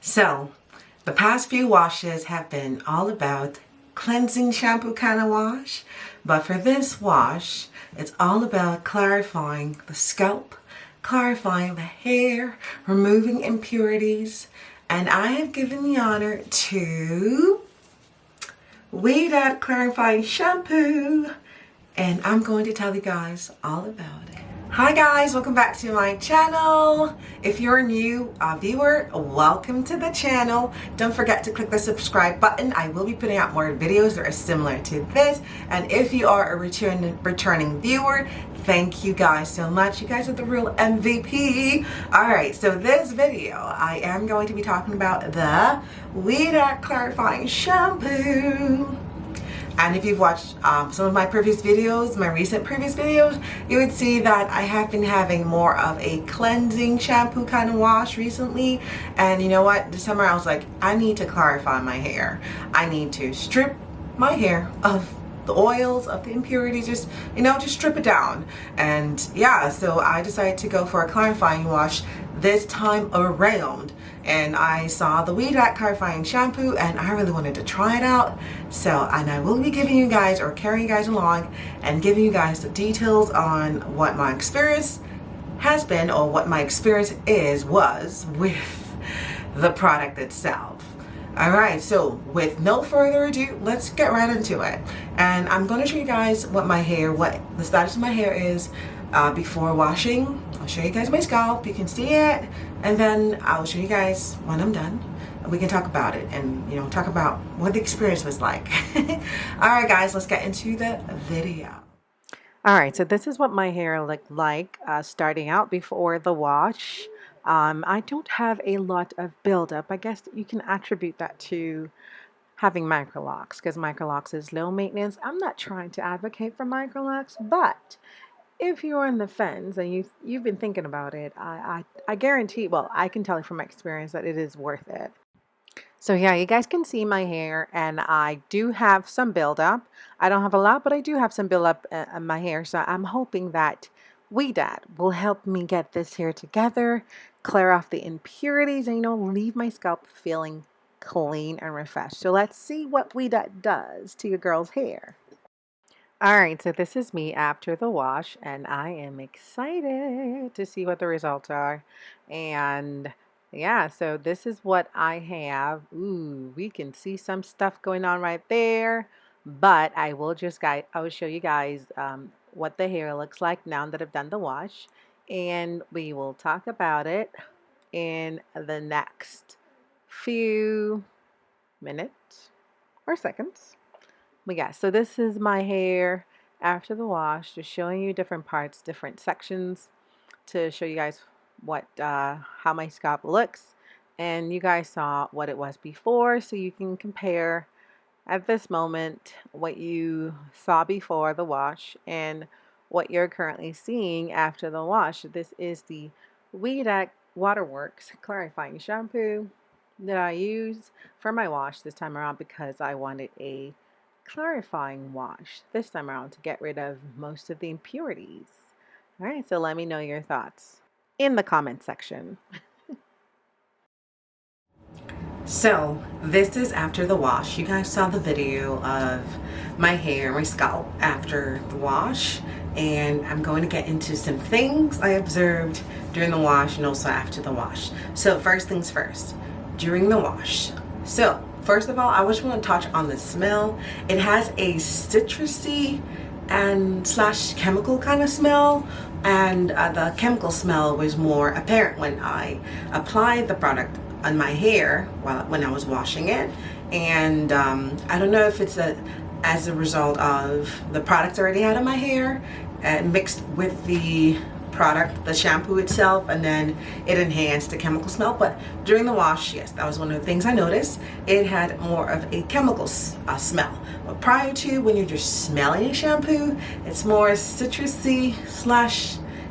So, the past few washes have been all about cleansing shampoo kind of wash, but for this wash, it's all about clarifying the scalp, clarifying the hair, removing impurities, and I have given the honor to Ouidad Clarifying Shampoo, and I'm going to tell you guys all about it. Hi guys, welcome back to my channel. If you're a new viewer, welcome to the channel. Don't forget to click the subscribe button. I will be putting out more videos that are similar to this. And if you are a returning viewer, thank you guys so much. You guys are the real MVP. Alright, so this video, I am going to be talking about the Ouidad Clarifying Shampoo. And if you've watched some of my previous videos, my recent previous videos, you would see that I have been having more of a cleansing shampoo kind of wash recently. And you know what? This summer I was like, I need to clarify my hair. I need to strip my hair of the oils, of the impurities, just strip it down. And yeah, so I decided to go for a clarifying wash this time around. And I saw the Ouidad Clarifying Shampoo and I really wanted to try it out. And I will be giving you guys, or carrying you guys along and giving you guys the details on what my experience has been, or what my experience was with the product itself. Alright, so with no further ado, let's get right into it. And I'm going to show you guys what the status of my hair is before washing. I'll show you guys my scalp, you can see it, and then I'll show you guys when I'm done. We can talk about it and talk about what the experience was like. Alright guys, let's get into the video. Alright, so this is what my hair looked like starting out before the wash. I don't have a lot of buildup. I guess you can attribute that to having Microlocs, because Microlocs is low maintenance. I'm not trying to advocate for Microlocs, but if you're on the fence and you've been thinking about it, I guarantee, well, I can tell you from my experience that it is worth it. So yeah, you guys can see my hair, and I do have some buildup. I don't have a lot, but I do have some buildup in my hair. So I'm hoping that Ouidad will help me get this hair together, clear off the impurities, and leave my scalp feeling clean and refreshed. So let's see what Ouidad does to your girl's hair. Alright, so this is me after the wash, and I am excited to see what the results are. And yeah, so this is what I have. Ooh, we can see some stuff going on right there, but I will show you guys what the hair looks like now that I've done the wash, and we will talk about it in the next few minutes or seconds. But yeah, so this is my hair after the wash, just showing you different parts, different sections, to show you guys how my scalp looks. And you guys saw what it was before, so you can compare at this moment what you saw before the wash and what you're currently seeing after the wash. This is the Ouidad Waterworks Clarifying Shampoo that I use for my wash this time around, because I wanted a clarifying wash this time around to get rid of most of the impurities. Alright, so let me know your thoughts in the comment section. So this is after the wash. You guys saw the video of my hair, my scalp after the wash, and I'm going to get into some things I observed during the wash and also after the wash. So first things first, during the wash. So first of all, I just want to touch on the smell. It has a citrusy and / chemical kind of smell, and the chemical smell was more apparent when I applied the product on my hair when I was washing it. And I don't know if it's as a result of the product I already had on my hair and mixed with the product, the shampoo itself, and then it enhanced the chemical smell. But during the wash, yes, that was one of the things I noticed. It had more of a chemical smell. But prior to, when you're just smelling a shampoo, it's more citrusy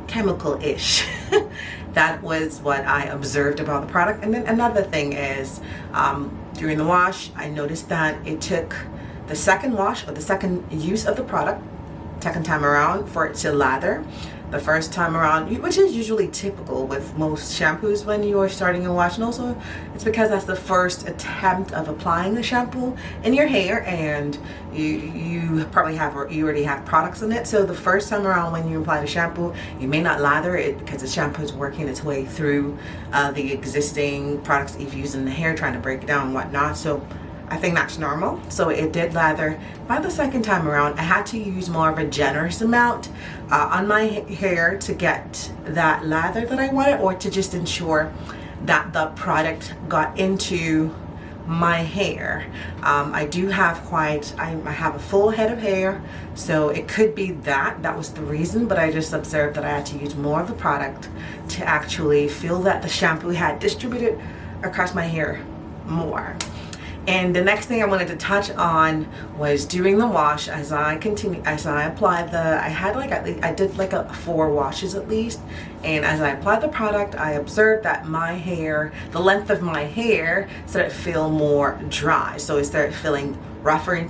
/ chemical-ish. That was what I observed about the product. And then another thing is, during the wash, I noticed that it took the second wash, or the second use of the product, second time around, for it to lather. the first time around, which is usually typical with most shampoos when you are starting a wash. And also it's because that's the first attempt of applying the shampoo in your hair, and you probably have, or you already have products in it. So the first time around when you apply the shampoo, you may not lather it because the shampoo is working its way through the existing products that you've used in the hair, trying to break it down and whatnot. So I think that's normal. So it did lather. By the second time around, I had to use more of a generous amount on my hair to get that lather that I wanted, or to just ensure that the product got into my hair. I do have I have a full head of hair, so it could be that was the reason, but I just observed that I had to use more of the product to actually feel that the shampoo had distributed across my hair more. And the next thing I wanted to touch on was during the wash, as I applied I did like 4 washes at least. And as I applied the product, I observed that my hair, the length of my hair started to feel more dry. So it started feeling rougher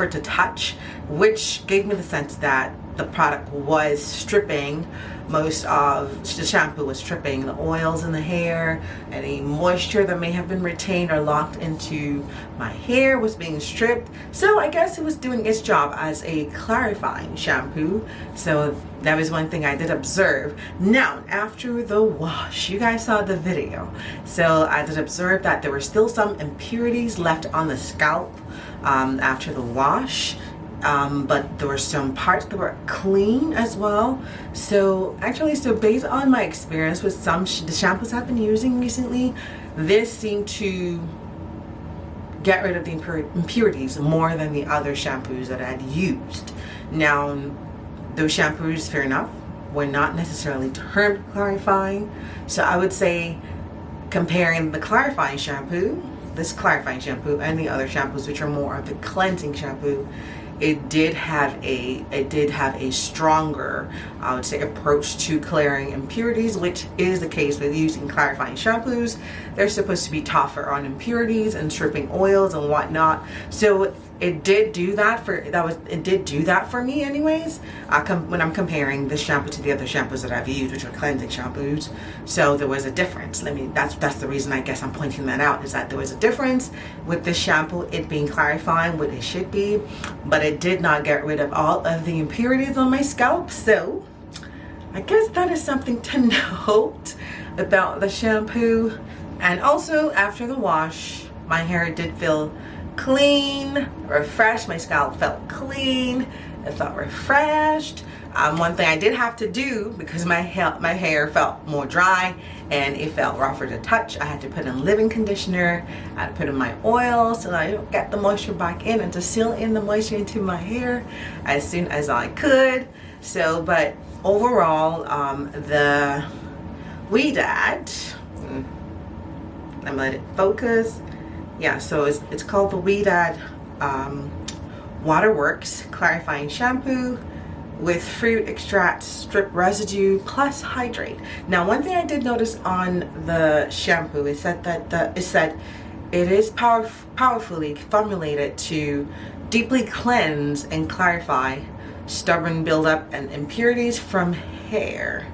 to touch, which gave me the sense that the product was stripping most of the shampoo, was stripping the oils in the hair. Any moisture that may have been retained or locked into my hair was being stripped. So I guess it was doing its job as a clarifying shampoo. So that was one thing I did observe. Now, after the wash, you guys saw the video. So I did observe that there were still some impurities left on the scalp after the wash. But there were some parts that were clean as well. So based on my experience with the shampoos I've been using recently, this seemed to get rid of the impurities more than the other shampoos that I had used. Now, those shampoos, fair enough, were not necessarily termed clarifying. So I would say, comparing the clarifying shampoo, this clarifying shampoo, and the other shampoos, which are more of the cleansing shampoo, it did have a stronger, I would say, approach to clearing impurities, which is the case with using clarifying shampoos. They're supposed to be tougher on impurities and stripping oils and whatnot. So it did do that for me anyways, when I'm comparing this shampoo to the other shampoos that I've used, which are cleansing shampoos. So there was a difference. That's the reason I guess I'm pointing that out, is that there was a difference with this shampoo, it being clarifying, what it should be, but it did not get rid of all of the impurities on my scalp. So I guess that is something to note about the shampoo. And also, after the wash, my hair did feel clean, refreshed. My scalp felt clean. It felt refreshed. One thing I did have to do, because my hair felt more dry and it felt rougher to touch, I had to put in leave-in conditioner. I had to put in my oil so that I don't get the moisture back in, and to seal in the moisture into my hair as soon as I could. So, but overall, the Ouidad, I'm gonna let it focus. Yeah, so it's called the Ouidad Waterworks Clarifying Shampoo with fruit extract, strip residue, plus hydrate. Now, one thing I did notice on the shampoo is that it is powerfully formulated to deeply cleanse and clarify stubborn buildup and impurities from hair.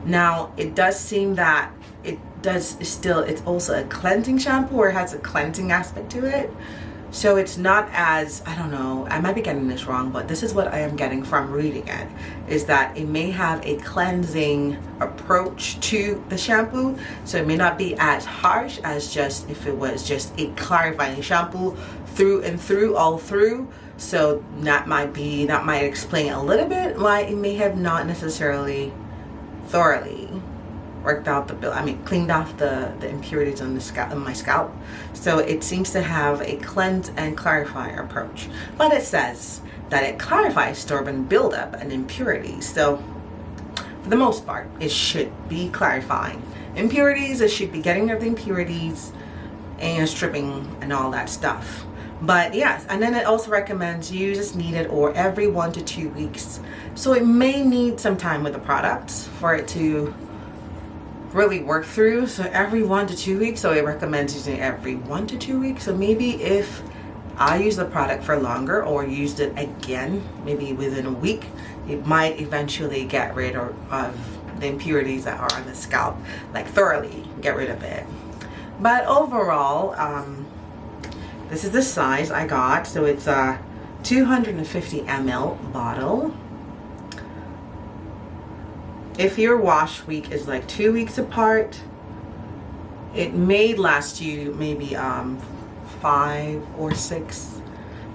Now, it does seem that it's also a cleansing shampoo, or it has a cleansing aspect to it. So it's not as, I don't know, I might be getting this wrong, but this is what I am getting from reading it, is that it may have a cleansing approach to the shampoo. So it may not be as harsh as just if it was just a clarifying shampoo through and through, all through. So that might explain a little bit why it may have not necessarily thoroughly worked out cleaned off the impurities on my scalp. So it seems to have a cleanse and clarify approach, but it says that it clarifies stubborn buildup and impurities. So for the most part, it should be clarifying impurities. It should be getting rid of the impurities and stripping and all that stuff. But yes, and then it also recommends use as needed or every 1 to 2 weeks. So it may need some time with the product for it to really work through. So every 1 to 2 weeks. So it recommends using every 1 to 2 weeks. So maybe if I use the product for longer or used it again, maybe within a week, it might eventually get rid of the impurities that are on the scalp, like thoroughly get rid of it. But overall, this is the size I got. So it's a 250 ml bottle. If your wash week is like 2 weeks apart, it may last you maybe 5 or 6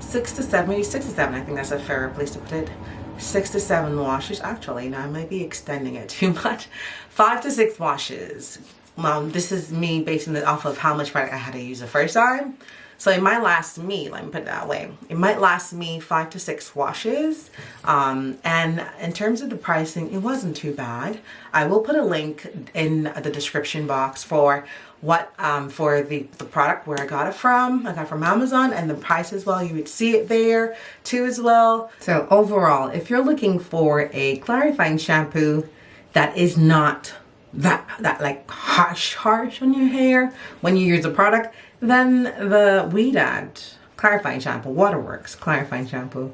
to 7, maybe 6 to 7. I think that's a fairer place to put it. 6 to 7 washes. Actually, now I might be extending it too much. 5 to 6 washes. This is me basing it off of how much product I had to use the first time. So it might last me, let me put it that way, it might last me 5 to 6 washes. And in terms of the pricing, it wasn't too bad. I will put a link in the description box for what for the product, where I got it from. I got it from Amazon, and the price as well. You would see it there too as well. So overall, if you're looking for a clarifying shampoo that is not that like harsh on your hair when you use the product, then the Ouidad Clarifying Shampoo, Waterworks Clarifying Shampoo,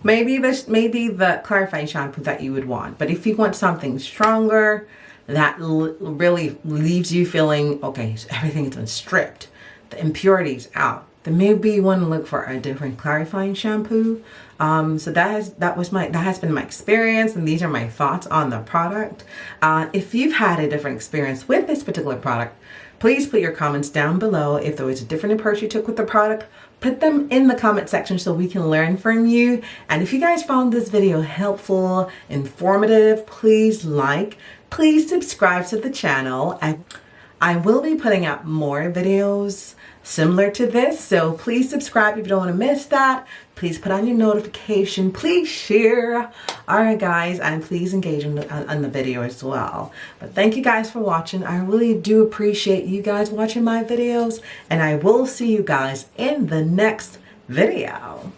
maybe the clarifying shampoo that you would want. But if you want something stronger that really leaves you feeling, okay, so everything has been stripped, the impurities out, then maybe you want to look for a different clarifying shampoo. So that has been my experience, and these are my thoughts on the product. If you've had a different experience with this particular product, please put your comments down below. If there was a different approach you took with the product, put them in the comment section so we can learn from you. And if you guys found this video helpful, informative, please like, please subscribe to the channel. I will be putting out more videos similar to this, so please subscribe if you don't want to miss that. Please put on your notification, please share. Alright guys, and please engage on the video as well. But thank you guys for watching. I really do appreciate you guys watching my videos, and I will see you guys in the next video.